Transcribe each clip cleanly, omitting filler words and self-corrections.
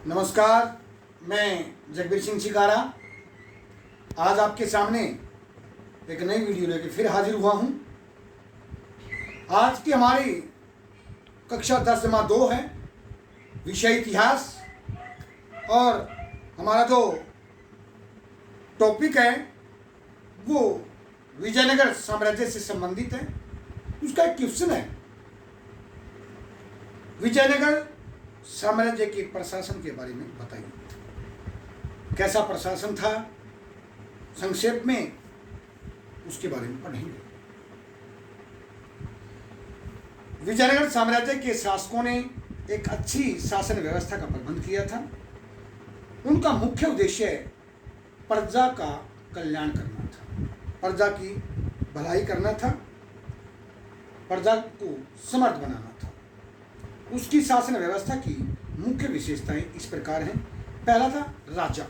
नमस्कार, मैं जगबीर सिंह शिकारा आज आपके सामने एक नई वीडियो लेकर फिर हाजिर हुआ हूँ। आज की हमारी कक्षा 10/2 है, विषय इतिहास। और हमारा जो टॉपिक है वो विजयनगर साम्राज्य से संबंधित है। उसका एक क्वेश्चन है, विजयनगर साम्राज्य के प्रशासन के बारे में बताइए। कैसा प्रशासन था, संक्षेप में उसके बारे में पढ़ेंगे। विजयनगर साम्राज्य के शासकों ने एक अच्छी शासन व्यवस्था का प्रबंध किया था। उनका मुख्य उद्देश्य प्रजा का कल्याण करना था, प्रजा की भलाई करना था, प्रजा को समर्थ बनाना था। उसकी शासन व्यवस्था की मुख्य विशेषताएं इस प्रकार हैं। पहला था राजा।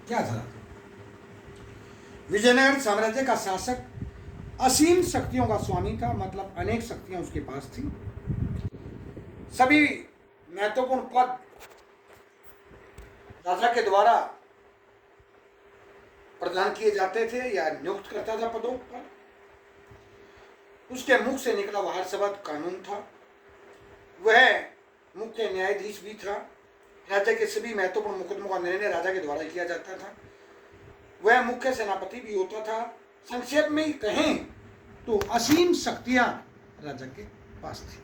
क्या था? विजयनगर साम्राज्य का शासक असीम शक्तियों का स्वामी था, मतलब अनेक शक्तियां उसके पास थी। सभी महत्वपूर्ण पद राजा के द्वारा प्रदान किए जाते थे या नियुक्त करता था पदों पर। उसके मुख से निकला हुआ हर शब्द कानून था। वह मुख्य न्यायाधीश भी था। राज्य के सभी महत्वपूर्ण मुकदमों का निर्णय राजा के द्वारा किया जाता था। वह मुख्य सेनापति भी होता था। संक्षेप में ही कहें तो असीम शक्तियां राजा के पास थी।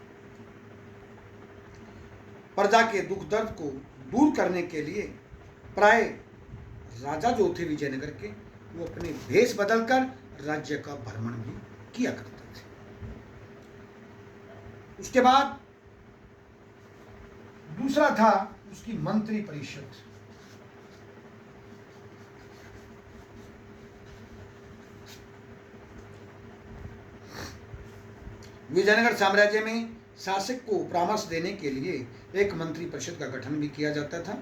प्रजा के दुख दर्द को दूर करने के लिए प्राय राजा जो थे विजयनगर के, वो अपने भेष बदलकर राज्य का भ्रमण भी किया करते थे। उसके बाद दूसरा था उसकी मंत्री परिषद। विजयनगर साम्राज्य में शासक को परामर्श देने के लिए एक मंत्री परिषद का गठन भी किया जाता था।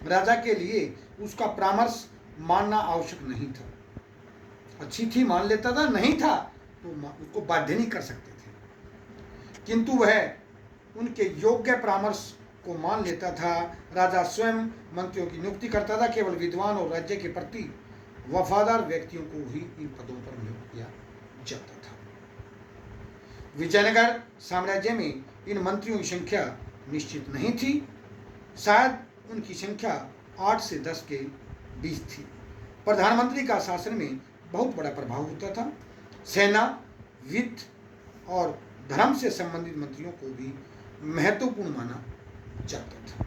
राजा के लिए उसका परामर्श मानना आवश्यक नहीं था। अच्छी थी मान लेता था, नहीं था तो उसको बाध्य नहीं कर सकते थे, किंतु वह उनके योग्य परामर्श को मान लेता था। राजा स्वयं मंत्रियों की नियुक्ति करता था। केवल विद्वान और राज्य के प्रति वफादार व्यक्तियों को ही इन पदों पर नियुक्त किया जाता था। विजयनगर साम्राज्य में इन मंत्रियों की संख्या निश्चित नहीं थी। शायद उनकी संख्या 8 से 10 के बीच थी। प्रधानमंत्री का शासन में बहुत बड़ा प्रभाव होता था। सेना, वित्त और धर्म से संबंधित मंत्रियों को भी महत्वपूर्ण माना जाता था।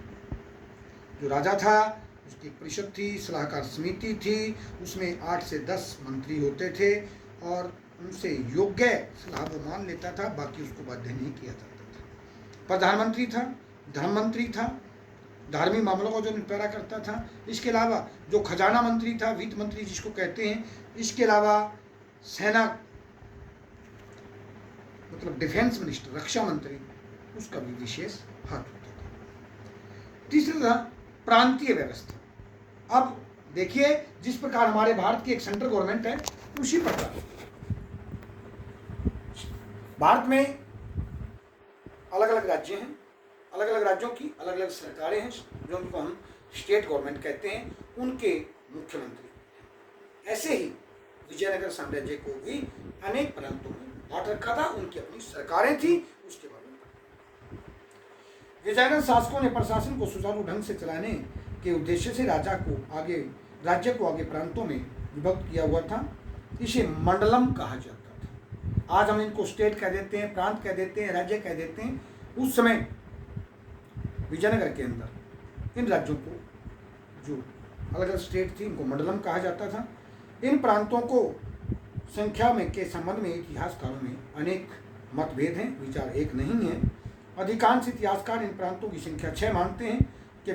जो राजा था उसकी परिषद थी, सलाहकार समिति थी, उसमें 8 से 10 मंत्री होते थे और उनसे योग्य सलाह वो मान लेता था, बाकी उसको बाध्य नहीं किया जाता था। प्रधानमंत्री था, धर्म मंत्री था, धार्मिक मामलों को जो निपटारा करता था। इसके अलावा जो खजाना मंत्री था, वित्त मंत्री जिसको कहते हैं, इसके अलावा सेना मतलब डिफेंस मिनिस्टर, रक्षा मंत्री, उसका भी विशेष हाथ होता था। तीसरा था प्रांतीय व्यवस्था। अब देखिए, जिस प्रकार हमारे भारत की एक सेंट्रल गवर्नमेंट है, उसी प्रकार भारत में अलग अलग राज्य हैं, अलग अलग राज्यों की अलग अलग सरकारें हैं, जो उनको हम स्टेट गवर्नमेंट कहते हैं, उनके मुख्यमंत्री। ऐसे ही विजयनगर साम्राज्य को भी अनेक प्रांतों में बांट रखा था, उनकी अपनी सरकारें थी। उसके बारे में विजयनगर शासकों ने प्रशासन को सुचारू ढंग से चलाने के उद्देश्य से राज्य को आगे प्रांतों में विभक्त किया हुआ था। इसे मंडलम कहा जाता था। आज हम इनको स्टेट कह देते हैं, प्रांत कह देते हैं, राज्य कह देते हैं। उस समय विजयनगर के अंदर इन राज्यों को, जो अलग अलग स्टेट थी, इनको मंडलम कहा जाता था। इन प्रांतों को संख्या में के संबंध में इतिहासकारों में अनेक मतभेद हैं, विचार एक नहीं है। अधिकांश इतिहासकार इन प्रांतों की संख्या 6 मानते हैं कि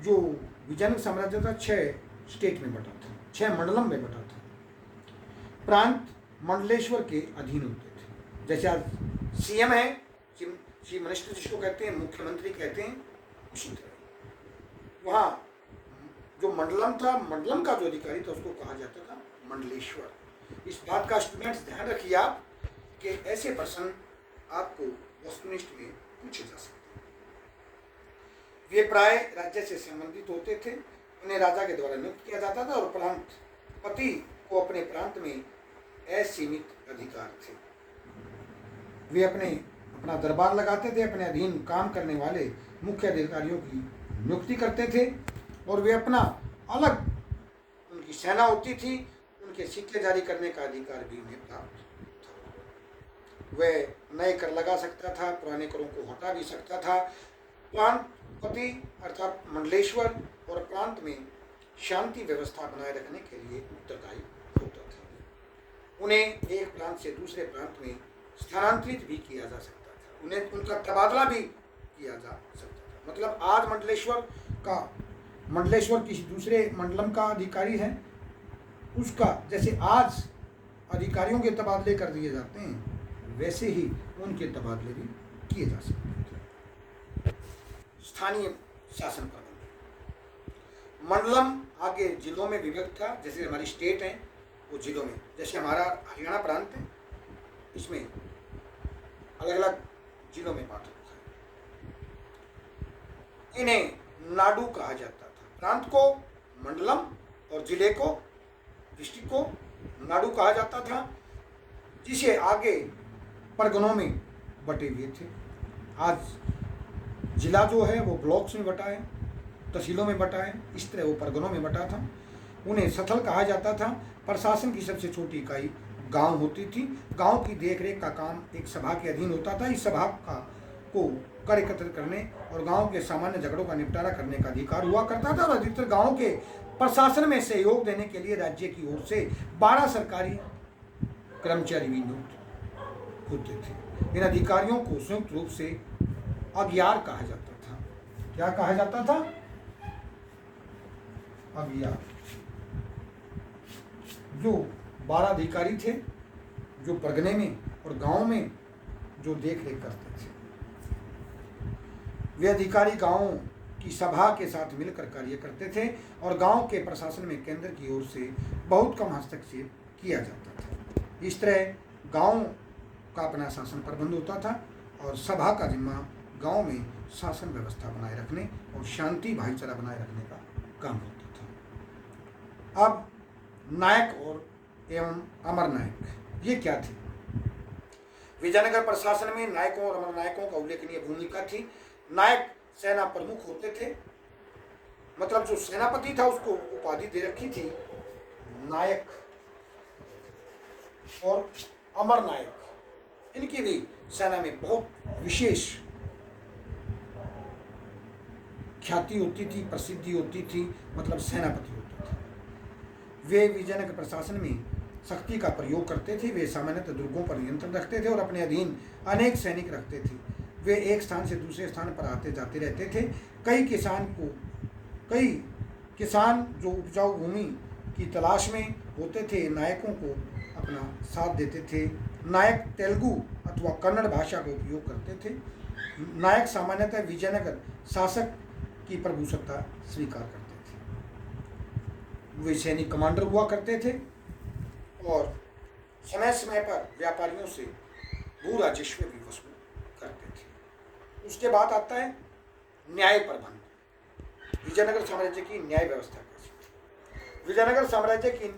जो विजयनगर साम्राज्य था 6 स्टेट में बटा था, 6 मंडलम में बटा था। प्रांत मंडलेश्वर के अधीन होते थे। जैसे आज सीएम है, चीफ मिनिस्टर जिसको कहते हैं, मुख्यमंत्री कहते हैं, उसी तरह वहाँ जो मंडलम था, मंडलम का जो अधिकारी था, उसको कहा जाता था मंडलेश्वर। इस बात का स्टूडेंट्स ध्यान रखिए आप कि ऐसे प्रश्न आपको वस्तुनिष्ठ में पूछे जा सकते हैं। वे प्राय राज्य से संबंधित होते थे, उन्हें राजा के द्वारा नियुक्त किया जाता था और प्रांत पति को अपने प्रांत में असीमित अधिकार थे। वे अपना दरबार लगाते थे, अपने अधीन काम करने वाले मुख्य अधिकारियों की नियुक्ति करते थे और वे अपना अलग उनकी सेना होती थी, उनके सिक्के जारी करने का अधिकार भी उन्हें प्राप्त था। वह नए कर लगा सकता था, पुराने करों को हटा भी सकता था। प्रांतपति अर्थात मंडलेश्वर और प्रांत में शांति व्यवस्था बनाए रखने के लिए उत्तरदायी होता था। उन्हें एक प्रांत से दूसरे प्रांत में स्थानांतरित भी किया जा सकता था, उन्हें उनका तबादला भी किया जा सकता था। मतलब आज मंडलेश्वर किसी दूसरे मंडलम का अधिकारी है, उसका जैसे आज अधिकारियों के तबादले कर दिए जाते हैं, वैसे ही उनके तबादले भी किए जा सकते थे। स्थानीय शासन प्रबंध। मंडलम आगे जिलों में विभक्त था, जैसे हमारी स्टेट है वो जिलों में, जैसे हमारा हरियाणा प्रांत है, इसमें अलग अलग जिलों में बांटा था। इन्हें नाडु कहा जाता था। प्रांत को मंडलम और जिले को, डिस्ट्रिक्ट को नाडु कहा जाता था, जिसे आगे परगनों में बटे हुए थे। आज जिला जो है वो ब्लॉक्स में बटा है, तहसीलों में बटा है, इस तरह वो परगनों में बटा था। उन्हें सथल कहा जाता था। प्रशासन की सबसे छोटी इकाई गांव होती थी। गांव की देखरेख का काम एक सभा के अधीन होता था। इस सभा को कर एकत्र करने और गांव के सामान्य झगड़ों का निपटारा करने का अधिकार हुआ करता था और अधिकतर गांव के प्रशासन में सहयोग देने के लिए राज्य की ओर से 12 सरकारी कर्मचारी भी नियुक्त होते थे। इन अधिकारियों को संयुक्त रूप से अगियार कहा जाता था। क्या कहा जाता था? अगियार। जो 12 अधिकारी थे, जो परगने में और गांव में जो देख रेख करते थे। वे अधिकारी गांव की सभा के साथ मिलकर कार्य करते थे और गांव के प्रशासन में केंद्र की ओर से बहुत कम हस्तक्षेप किया जाता था। इस तरह गांव का अपना शासन प्रबंध होता था और सभा का जिम्मा गांव में शासन व्यवस्था बनाए रखने और शांति भाईचारा बनाए रखने का काम होता था। अब नायक और एवं अमर नायक ये क्या थे? विजयनगर प्रशासन में नायकों और अमर नायकों का उल्लेखनीय भूमिका थी। नायक सेना प्रमुख होते थे, मतलब जो सेनापति था उसको उपाधि दे रखी थी नायक। और अमर नायक, इनकी भी सेना में बहुत विशेष ख्याति होती थी, प्रसिद्धि होती थी, मतलब सेनापति होता था। वे विजयनगर प्रशासन में शक्ति का प्रयोग करते थे। वे सामान्यतः दुर्गों पर नियंत्रण रखते थे और अपने अधीन अनेक सैनिक रखते थे। वे एक स्थान से दूसरे स्थान पर आते जाते रहते थे। कई किसान जो उपजाऊ भूमि की तलाश में होते थे, नायकों को अपना साथ देते थे। नायक तेलुगु अथवा कन्नड़ भाषा का उपयोग करते थे। नायक सामान्यतः विजयनगर शासक की प्रभुसत्ता स्वीकार करते थे। वे सैनिक कमांडर हुआ करते थे और समय समय पर व्यापारियों से भू राजस्व भी वसूल करते थे। उसके बाद आता है न्याय प्रबंध। विजयनगर साम्राज्य की न्याय व्यवस्था कैसी थी? विजयनगर साम्राज्य की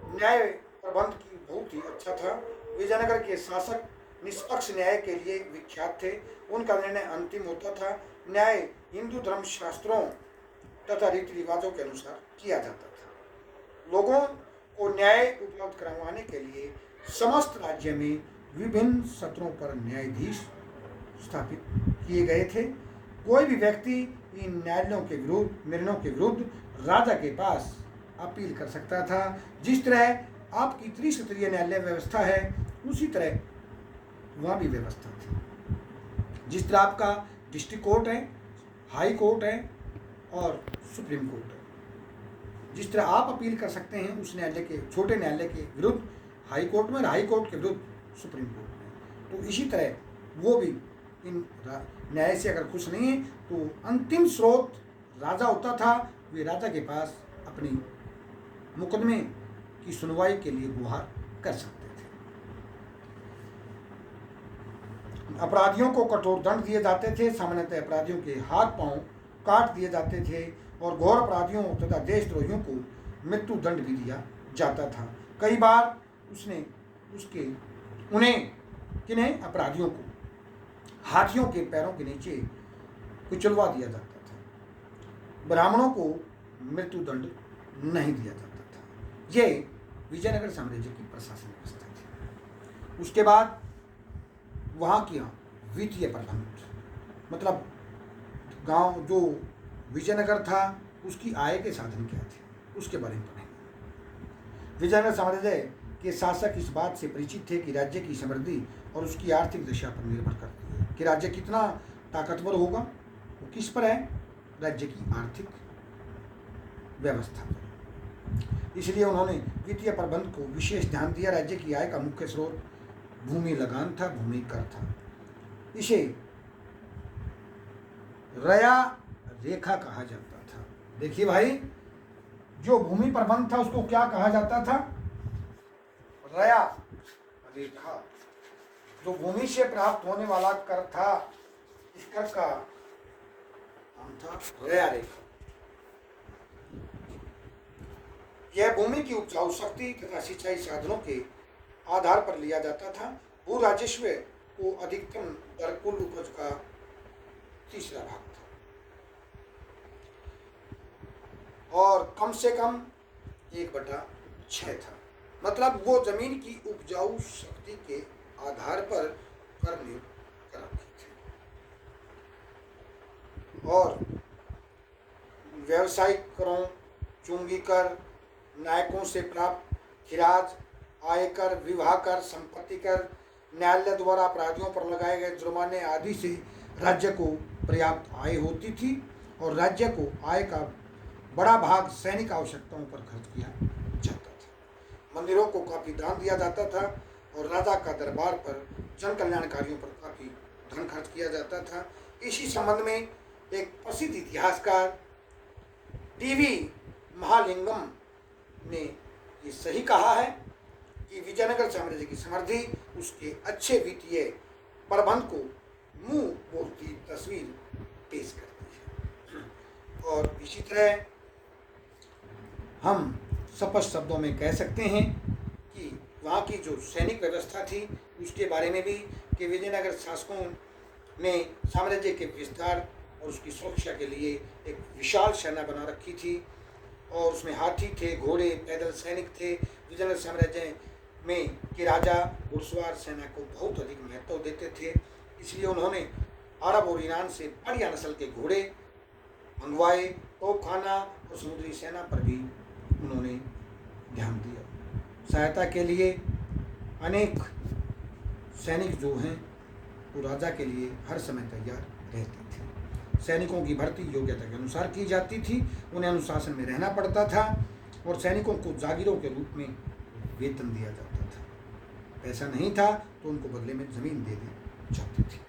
न्याय प्रबंध की बहुत ही अच्छा था। विजयनगर के शासक निष्पक्ष न्याय के लिए विख्यात थे। उनका निर्णय अंतिम होता था। न्याय हिंदू धर्म शास्त्रों तथा रीति रिवाजों के अनुसार किया जाता था। लोगों को न्याय उपलब्ध करवाने के लिए समस्त राज्य में विभिन्न सत्रों पर न्यायाधीश स्थापित किए गए थे। कोई भी व्यक्ति इन निर्णयों के विरुद्ध राजा के पास अपील कर सकता था। जिस तरह आपकी त्रिस्तरीय न्यायालय व्यवस्था है, उसी तरह वहाँ भी व्यवस्था थी। जिस तरह आपका डिस्ट्रिक्ट कोर्ट है, हाई कोर्ट है और सुप्रीम कोर्ट है, जिस तरह आप अपील कर सकते हैं उस न्यायालय के, छोटे न्यायालय के विरुद्ध हाई कोर्ट में, हाई कोर्ट के विरुद्ध सुप्रीम कोर्ट में, तो इसी तरह वो भी इन न्याय से अगर खुश नहीं है तो अंतिम स्रोत राजा होता था। वे राजा के पास अपनी मुकदमे की सुनवाई के लिए गुहार कर सकते थे। अपराधियों को कठोर दंड दिए जाते थे। सामान्यतः अपराधियों के हाथ पांव काट दिए जाते थे और घोर अपराधियों तथा देशद्रोहियों को मृत्यु दंड भी दिया जाता था। कई बार उन्हें किन्हें अपराधियों को हाथियों के पैरों के नीचे कुचलवा दिया जाता था। ब्राह्मणों को मृत्यु दंड नहीं दिया जाता था। यह विजयनगर साम्राज्य की प्रशासन व्यवस्था थी। उसके बाद वहाँ की वित्तीय प्रबंध, मतलब गांव जो विजयनगर था उसकी आय के साधन क्या थे उसके बारे में पढ़ेंगे। विजयनगर साम्राज्य के शासक इस बात से परिचित थे कि राज्य की समृद्धि और उसकी आर्थिक दशा पर निर्भर करती है कि राज्य कितना ताकतवर होगा। वो किस पर है? राज्य की आर्थिक व्यवस्था पर। इसलिए उन्होंने वित्तीय प्रबंध को विशेष ध्यान दिया। राज्य की आय का मुख्य स्रोत भूमि लगान था, भूमि कर था। इसे रया रेखा कहा जाता था। देखिए भाई, जो भूमि प्रबंध था उसको क्या कहा जाता था? रया रेखा। जो भूमि से प्राप्त होने वाला कर था, इस कर का नाम था रया रेखा। यह भूमि की उपजाऊ शक्ति तथा सिंचाई साधनों के आधार पर लिया जाता था। भू राजस्व को अधिकतम दर कुल उपज का तीसरा भाग था और कम से कम 1/6 था। मतलब वो जमीन की उपजाऊ शक्ति के आधार पर कर नियुक्त कराते थे। और व्यावसायिक करों, चुंगी कर, नायकों से प्राप्त खिराज, आयकर, विवाह कर, संपत्ति कर, न्यायालय द्वारा अपराधियों पर लगाए गए जुर्माने आदि से राज्य को पर्याप्त आय होती थी और राज्य को आय का बड़ा भाग सैनिक आवश्यकताओं पर खर्च किया जाता था। मंदिरों को काफी दान दिया जाता था और राजा का दरबार पर जन कल्याण कार्यों पर काफी धन खर्च किया जाता था। इसी संबंध में एक प्रसिद्ध इतिहासकार टीवी महालिंगम ने ये सही कहा है कि विजयनगर साम्राज्य की समृद्धि उसके अच्छे वित्तीय प्रबंध को मुंह बोलती तस्वीर पेश करती है। और इसी तरह हम स्पष्ट शब्दों में कह सकते हैं कि वहाँ की जो सैनिक व्यवस्था थी उसके बारे में भी कि विजयनगर शासकों ने साम्राज्य के विस्तार और उसकी सुरक्षा के लिए एक विशाल सेना बना रखी थी और उसमें हाथी थे, घोड़े, पैदल सैनिक थे। विजयनगर साम्राज्य में के राजा घुड़सवार सेना को बहुत अधिक महत्व देते थे। इसलिए उन्होंने अरब और ईरान से बढ़िया नस्ल के घोड़े मंगवाए। तोपखाना और समुद्री सेना पर भी उन्होंने ध्यान दिया। सहायता के लिए अनेक सैनिक जो हैं वो राजा के लिए हर समय तैयार रहते थे। सैनिकों की भर्ती योग्यता के अनुसार की जाती थी। उन्हें अनुशासन में रहना पड़ता था और सैनिकों को जागीरों के रूप में वेतन दिया जाता था। पैसा नहीं था तो उनको बदले में जमीन दे दी जाती थी।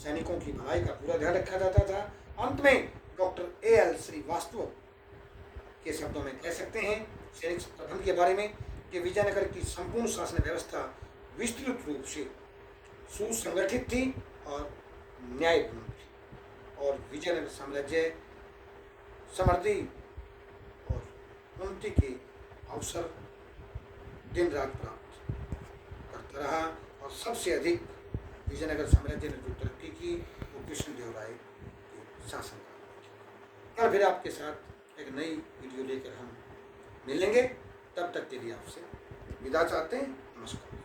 सैनिकों की भलाई का पूरा ध्यान रखा जाता था। अंत में डॉक्टर A.L. श्रीवास्तव के शब्दों में कह सकते हैं सैनिक प्रबंध के बारे में कि विजयनगर की संपूर्ण शासन व्यवस्था विस्तृत रूप से सुसंगठित थी और न्यायपूर्ण थी और विजयनगर साम्राज्य समृद्धि और उन्नति के अवसर दिन रात प्राप्त करता रहा। और सबसे अधिक विजयनगर साम्राज्य ने जो तरक्की की वो कृष्णदेवराय के शासनकाल में। कल फिर आपके साथ एक नई वीडियो लेकर हम मिलेंगे। तब तक के लिए आपसे विदा चाहते हैं। नमस्कार।